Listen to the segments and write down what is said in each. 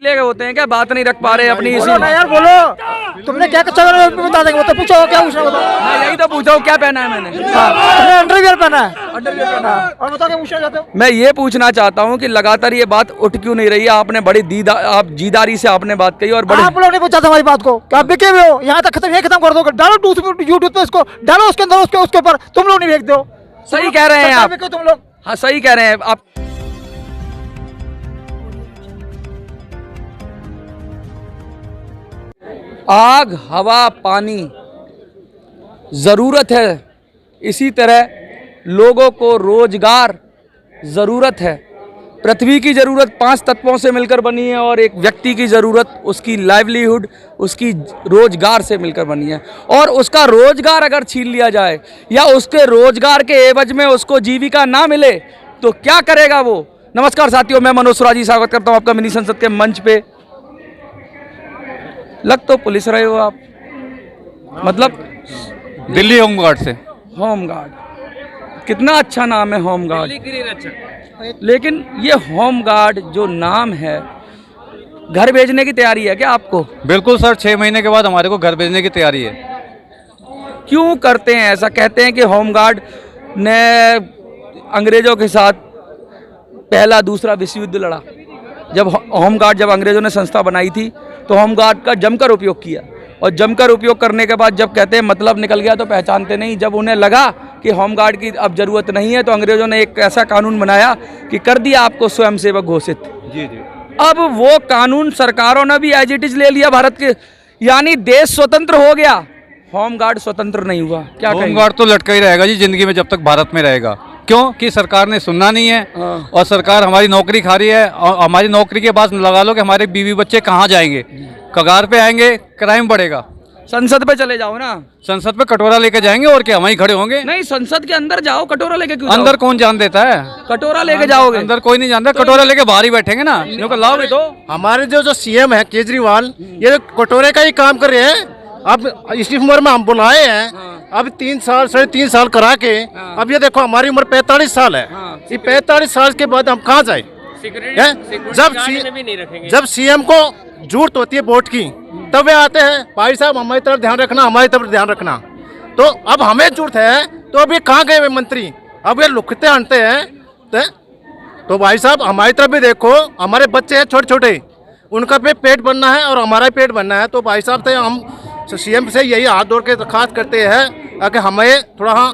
ले गए होते हैं क्या, बात नहीं रख पा रहे अपनी इसी। बोलो ना यार, बोलो तुमने क्या कच्चा बता देंगे, तो पूछो क्या पूछना बता। मैं यही तो पूछा हूँ क्या पहना है मैंने। तुमने अंडरवियर पहना है, अंडरवियर पहना है। और बताओ क्या पूछना चाहते हो। मैं ये पूछना चाहता हूँ कि लगातार ये बात उठ क्यों नहीं रही है। आपने बड़ी आप जीदारी से आपने बात कही और बड़े आप लोग नहीं पूछा था हमारी बात को, क्या बिके हुए हो, यहाँ तक खत्म, ये खत्म कर दो, डालो यूट्यूब पे इसको, डालो उसके अंदर, उसके ऊपर तुम लोग नहीं फेंक दो। सही कह रहे हैं आप, तुम लोग हाँ सही कह रहे हैं आप। आग हवा पानी ज़रूरत है, इसी तरह लोगों को रोजगार ज़रूरत है। पृथ्वी की ज़रूरत 5 तत्वों से मिलकर बनी है और एक व्यक्ति की ज़रूरत उसकी लाइवलीहुड, उसकी रोजगार से मिलकर बनी है। और उसका रोजगार अगर छीन लिया जाए या उसके रोजगार के एवज में उसको जीविका ना मिले तो क्या करेगा वो। नमस्कार साथियों, मैं मनोज सुराजी स्वागत करता हूँ आपका मिनी संसद के मंच पे। लग तो पुलिस रहे हो आप, मतलब दिल्ली होमगार्ड से। होमगार्ड, कितना अच्छा नाम है होमगार्ड। लेकिन ये होमगार्ड जो नाम है, घर भेजने की तैयारी है क्या आपको? बिल्कुल सर, 6 महीने के बाद हमारे को घर भेजने की तैयारी है। क्यों करते हैं ऐसा? कहते हैं कि होमगार्ड ने अंग्रेजों के साथ पहला दूसरा विश्व युद्ध लड़ा। जब होमगार्ड, जब अंग्रेजों ने संस्था बनाई थी तो होमगार्ड का जमकर उपयोग किया, और जमकर उपयोग करने के बाद जब कहते हैं मतलब निकल गया तो पहचानते नहीं। जब उन्हें लगा कि होमगार्ड की अब जरूरत नहीं है तो अंग्रेजों ने एक ऐसा कानून बनाया कि कर दिया आपको स्वयंसेवक घोषित। जी जी। अब वो कानून सरकारों ने भी एज इट इज ले लिया भारत के, यानी देश स्वतंत्र हो गया, होमगार्ड स्वतंत्र नहीं हुआ। क्या होमगार्ड तो लटका ही रहेगा जी जिंदगी में जब तक भारत में रहेगा, क्योंकि सरकार ने सुनना नहीं है। और सरकार हमारी नौकरी खा रही है, और हमारी नौकरी के बाद लगा लो कि हमारे बीवी बच्चे कहाँ जाएंगे, कगार पे आएंगे, क्राइम बढ़ेगा। संसद पे चले जाओ ना, संसद पे कटोरा लेके जाएंगे और क्या वहीं खड़े होंगे? नहीं, संसद के अंदर जाओ, कटोरा लेके क्यों अंदर कौन जान देता है? कटोरा लेके जाओगे? अंदर कोई नहीं जानता, कटोरा लेके बाहर ही बैठेंगे ना। लाओ भी तो। हमारे जो सीएम है केजरीवाल, ये कटोरे का ही काम कर रहे हैं। अब इसी उम्र में हम बुलाए हैं, अब 3 साल 3.5 साल करा के, अब ये देखो हमारी उम्र 45 साल है। ये 45 साल के बाद हम कहाँ जाए? जब सीएम को जरूरत होती है वोट की तब वे आते हैं, भाई साहब हमारी तरफ ध्यान रखना, हमारी तरफ ध्यान रखना। तो अब हमें जरूरत है तो अभी कहाँ गए वे मंत्री? अब ये लुकते आनते हैं। तो भाई साहब हमारी तरफ भी देखो, हमारे बच्चे हैं छोटे छोटे, उनका भी पेट बनना है और हमारा पेट बनना है। तो भाई साहब से हम सीएम से यही हाथ जोड़ के दरखास्त करते हैं कि हमें थोड़ा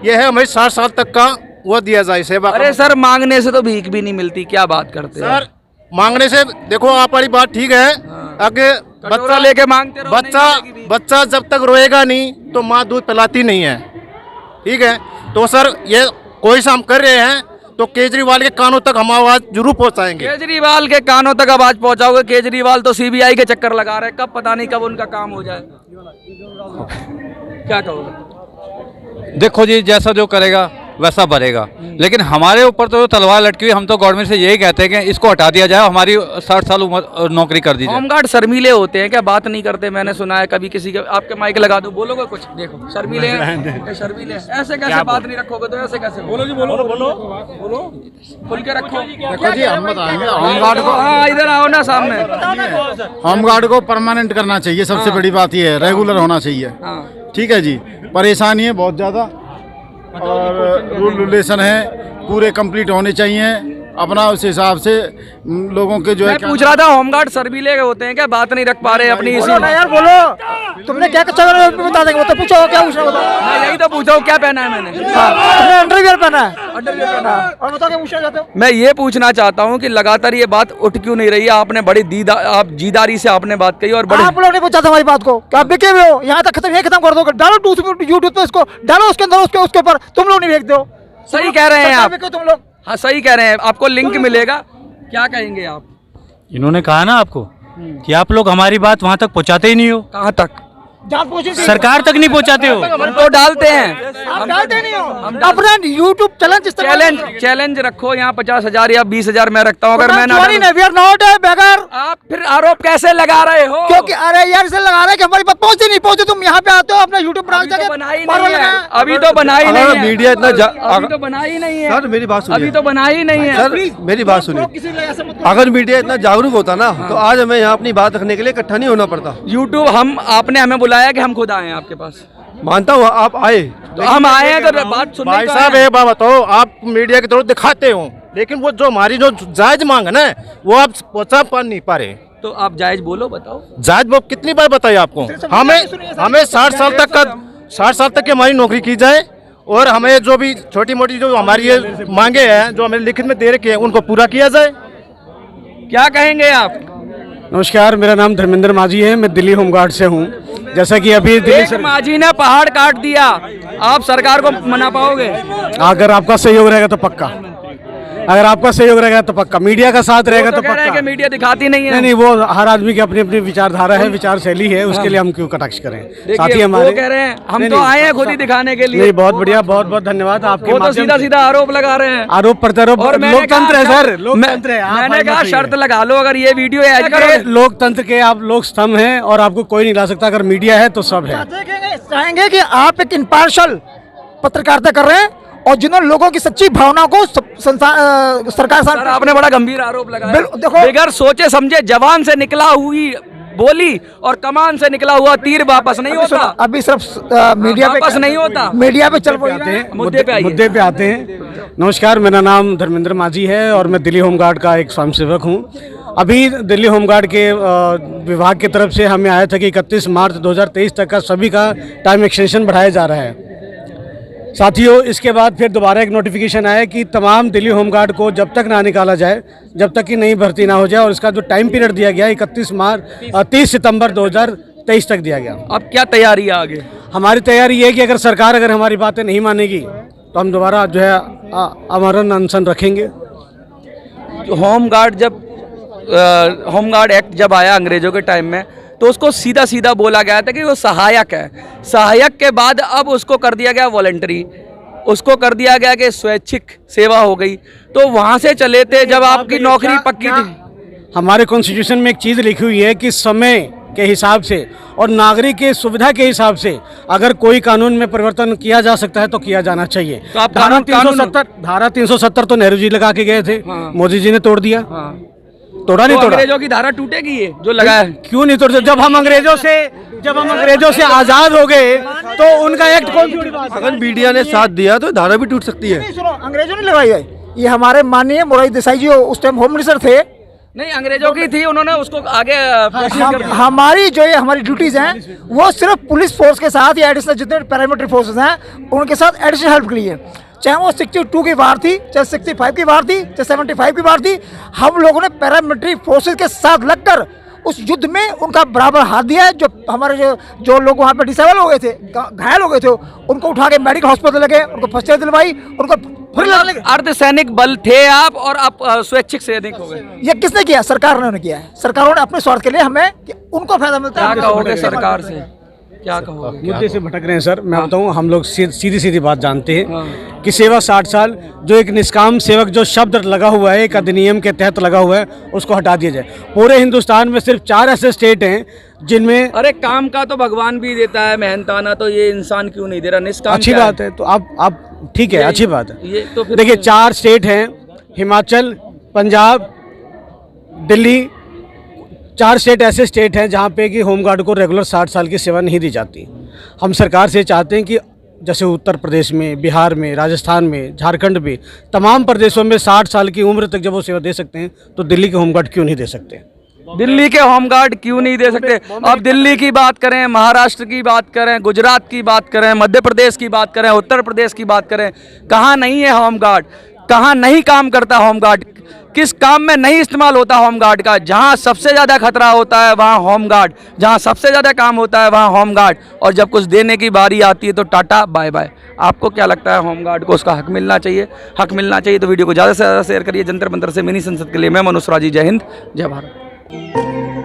ये है, हमें 60 साल तक का वो दिया जाए सेवा। अरे सर, मांगने से तो भीख भी नहीं मिलती, क्या बात करते हो सर? मांगने से देखो, आप वाली बात ठीक है, आगे बच्चा लेके मांगते रहो, बच्चा जब तक रोएगा नहीं तो माँ दूध पिलाती नहीं है, ठीक है? तो सर ये कोई सा हम कर रहे हैं तो केजरीवाल के कानों तक हम आवाज जरूर पहुंचाएंगे। केजरीवाल के कानों तक आवाज पहुंचाओगे? केजरीवाल तो सीबीआई के चक्कर लगा रहे हैं, कब पता नहीं कब उनका काम हो जाए। क्या कहोगे? देखो जी, जैसा जो करेगा वैसा भरेगा, लेकिन हमारे ऊपर तो तलवार लटकी हुई। हम तो गवर्नमेंट से यही कहते हैं कि इसको हटा दिया जाए, हमारी 60 साल उम्र नौकरी कर दी जाए। होमगार्ड शर्मीले होते हैं क्या, बात नहीं करते? मैंने सुना है कभी किसी के, आपके माइक लगा दो, बोलोगे कुछ? देखो शर्मीले हैं, शर्मीले हैं। ऐसे कैसे बात नहीं रखोगे तो ऐसे कैसे? बोलो जी, बोलो बोलो बोलो, खुल के रखो। देखो जी, हम बताएंगे होमगार्ड को। हाँ, इधर आओ ना सामने। होमगार्ड को परमानेंट करना चाहिए, सबसे बड़ी बात ये है, रेगुलर होना चाहिए। ठीक है जी, परेशानी है बहुत ज़्यादा और रूल रेगुलेशन है पूरे कंप्लीट होने चाहिए अपना, उस हिसाब से लोगों के जो है। मैं पूछ रहा था होमगार्ड शर्मीले होते हैं क्या, बात नहीं रख पा रहे अपनी इसी। बोलो ना यार, बोलो तुमने क्या कच्चा बता देंगे, तो पूछो क्या पूछना बता। मैं यही तो पूछा हूँ क्या पहना है मैंने। तुमने अंडरवियर पहना है, अंडरवियर पहना है। और बताओ क्या पूछना चाहते हो। मैं ये पूछना चाहता हूँ कि लगातार ये बात उठ क्यों नहीं रही है। आपने बड़ी आप जीदारी से आपने बात कही और बड़े आप लोग नहीं पूछा था हमारी बात को, क्या बिके हुए हो, यहाँ तक खत्म, ये खत्म कर दो, डालो यूट्यूब पे इसको, डालो उसके अंदर, उसके ऊपर तुम लोग नहीं फेंक दो। सही कह रहे हैं आप, तुम लोग। हाँ सही कह रहे हैं, आपको लिंक मिलेगा। क्या कहेंगे आप? इन्होंने कहा ना आपको कि आप लोग हमारी बात वहाँ तक पहुँचाते ही नहीं हो। कहाँ तक? सरकार तक नहीं पहुँचाते हो। हम तो डालते हैं, आप डालते नहीं हो। अपना यूट्यूब चैलेंज रखो, यहाँ 50,000 या 20,000 मैं रखता हूँ। अगर मैं आप फिर आरोप कह ऐसे लगा रहे हो? क्योंकि अरे यार इसे लगा रहे हैं कि हमारी बात पहुंचे नहीं पहुंचे, तुम यहाँ पे आते हो अपना यूट्यूब बना अभी तो के बना ही नहीं है, अभी तो बना ही नहीं है, मीडिया इतना अभी तो बना ही नहीं है सर मेरी बात सुनिए, अभी तो बना ही नहीं है। सर मेरी बात सुनिए, अगर मीडिया इतना जागरूक होता ना तो आज हमें यहाँ अपनी बात रखने के लिए इकट्ठा नहीं होना पड़ता। यूट्यूब आपने हमें बुलाया कि हम खुद आए हैं आपके पास, मानता हूँ आप आए, तो हम आए हैं तो बात सुनने भाई को साहब आए हैं। एक बात बताओ, आप मीडिया की तरफ दिखाते हो लेकिन वो जो हमारी जो जायज मांग है ना वो आप पहुंचा पा नहीं पा रहे। तो आप जायज बोलो, बताओ। जायज वो कितनी बार बताइए आपको, हमें 60 साल तक की हमारी नौकरी की जाए और हमें जो भी छोटी मोटी जो हमारी ये मांगे हैं जो हमें लिखित में दे रखे हैं उनको पूरा किया जाए। क्या कहेंगे आप? नमस्कार, मेरा नाम धर्मेंद्र माझी है, मैं दिल्ली होमगार्ड से हूँ। जैसा कि अभी दिल्ली एक माझी ने पहाड़ काट दिया, आप सरकार को मना पाओगे? अगर आपका सहयोग रहेगा तो पक्का, अगर आपका सहयोग रहेगा तो पक्का, मीडिया का साथ रहेगा तो कह रहे हैं पक्का। कि मीडिया दिखाती नहीं है। नहीं नहीं, वो हर आदमी की अपनी अपनी विचारधारा है, विचार शैली है, उसके लिए हम क्यों कटाक्ष करें। साथ ही देखिए हमारे वो कह रहे हैं हम नहीं, तो नहीं, आए हैं खुद ही दिखाने के लिए। नहीं, बहुत बढ़िया, बहुत बहुत धन्यवाद आपके वो तो माध्यम सीधा से। सीधा आरोप लगा रहे हैं। आरोप प्रत्यारोप, और मैंने लोकतंत्र है कहा सर, लोकतंत्र है। आप मैंने हर कहा मत शर्त होइए। लगा लो, अगर ये वीडियो ऐड करो। लोकतंत्र के आप लोग स्तंभ हैं और आपको कोई नहीं ला सकता। अगर मीडिया है तो सब है। चाहेंगे कि आप एक इम्पार्शल पत्रकारिता कर रहे हैं और जिन्होंने लोगों की सच्ची भावना को सरकार सर आपने बड़ा गंभीर आरोप लगाया। देखो बगैर सोचे समझे जवान से निकला हुई बोली और कमान से निकला हुआ तीर वापस नहीं होता। अभी सिर्फ मीडिया पे वापस नहीं होता। मीडिया पे चल आते हैं, मुद्दे पे आइए। मुद्दे पे आते हैं। नमस्कार, मेरा नाम धर्मेंद्र माझी है और मैं दिल्ली होमगार्ड का एक स्वयंसेवक हूँ। अभी दिल्ली होमगार्ड के विभाग की तरफ से हमें आया था कि 31 मार्च 2023 तक का सभी का टाइम एक्सटेंशन बढ़ाया जा रहा है। साथियों, इसके बाद फिर दोबारा एक नोटिफिकेशन आया कि तमाम दिल्ली होमगार्ड को जब तक ना निकाला जाए, जब तक कि नई भर्ती ना हो जाए, और इसका जो टाइम पीरियड दिया गया 30 सितंबर 2023 तक दिया गया। अब क्या तैयारी है आगे? हमारी तैयारी ये है कि अगर सरकार हमारी बातें नहीं मानेगी तो हम दोबारा जो है आमरण अनशन रखेंगे। होमगार्ड एक्ट जब आया अंग्रेजों के टाइम में तो उसको सीधा सीधा बोला गया था कि वो सहायक है। सहायक के बाद अब उसको कर दिया गया वॉलंटरी, उसको कर दिया गया कि स्वैच्छिक सेवा हो गई। तो वहाँ से चले थे जब आपकी नौकरी पक्की थी। हमारे कॉन्स्टिट्यूशन में एक चीज़ लिखी हुई है कि समय के हिसाब से और नागरिक की सुविधा के हिसाब से अगर कोई कानून में परिवर्तन किया जा सकता है तो किया जाना चाहिए। तो आप धारा कानून 370 तो नेहरू जी लगा के गए थे, हाँ। मोदी जी ने तोड़ दिया। हाँ। तोड़ा नहीं तो तोड़ा? अंग्रेजों की धारा टूटेगी ये जो लगा है? क्यों नहीं तोड़? जब हम अंग्रेजों से आजाद हो गए तो उनका एक्ट कौन सी बड़ी बात है? अगर मीडिया ने साथ दिया तो धारा भी टूट सकती है। सुनो, अंग्रेजों ने लगाई है ये, हमारे माननीय मोरारजी देसाई जी उस टाइम होम मिनिस्टर थे। नहीं, अंग्रेजों की थी, उन्होंने उसको आगे हमारी जो ये हमारी ड्यूटीज हैं वो सिर्फ पुलिस फोर्स के साथ या एडिशनल जितने पैरामिलिट्री फोर्सेस हैं उनके साथ एडिशनल हेल्प के लिए, चाहे वो 62 की वार थी, चाहे 65 की वार थी, चाहे 75 की वार थी, हम लोगों ने पैरामिलिट्री फोर्सेस के साथ लगकर उस युद्ध में उनका बराबर हाथ दिया है। जो हमारे जो लोग वहाँ पे डिसेबल हो गए थे, घायल हो गए थे, उनको उठा के मेडिकल हॉस्पिटल लगे, उनको फर्स्ट एड दिलवाई, उनको फिर लगे। अर्धसैनिक बल थे आप और आप स्वैच्छिक सैनिक हो गए। ये किसने किया? सरकार ने किया है। सरकारों ने अपने स्वार्थ के लिए हमें उनको फायदा मिलता है। क्या कहोगे सरकार से? क्या कहोगे? मुद्दे से भटक रहे हैं सर। मैं बताऊं, हम लोग सीधी सीधी बात जानते हैं कि सेवा 60 साल, जो एक निष्काम सेवक जो शब्द लगा हुआ है एक अधिनियम के तहत लगा हुआ है, उसको हटा दिया जाए। पूरे हिंदुस्तान में सिर्फ 4 ऐसे स्टेट हैं जिनमें अरे काम का तो भगवान भी देता है, मेहनताना तो ये इंसान क्यों नहीं दे रहा? निष्काम अच्छी बात है, तो आप ठीक है, अच्छी बात है। ये तो फिर देखिए, 4 स्टेट हैं, हिमाचल, पंजाब, दिल्ली। 4 स्टेट ऐसे स्टेट हैं जहाँ पे कि होमगार्ड को रेगुलर 60 साल की सेवा नहीं दी जाती। हम सरकार से चाहते हैं कि जैसे उत्तर प्रदेश में, बिहार में, राजस्थान में, झारखंड में, तमाम प्रदेशों में 60 साल की उम्र तक जब वो सेवा दे सकते हैं तो दिल्ली के होमगार्ड क्यों नहीं दे सकते? दिल्ली के होमगार्ड क्यों नहीं दे सकते? अब दिल्ली की बात करें, महाराष्ट्र की बात करें, गुजरात की बात करें, मध्य प्रदेश की बात करें, उत्तर प्रदेश की बात करें, कहाँ नहीं है होमगार्ड? कहाँ नहीं काम करता होमगार्ड? किस काम में नहीं इस्तेमाल होता होमगार्ड का? जहाँ सबसे ज़्यादा खतरा होता है वहाँ होमगार्ड, जहाँ सबसे ज़्यादा काम होता है वहाँ होमगार्ड, और जब कुछ देने की बारी आती है तो टाटा बाय बाय। आपको क्या लगता है होमगार्ड को उसका हक मिलना चाहिए? हक मिलना चाहिए तो वीडियो को ज़्यादा से ज़्यादा शेयर करिए। जंतर मंतर से मिनी संसद के लिए मैं मनोज राजी। जय हिंद, जय भारत।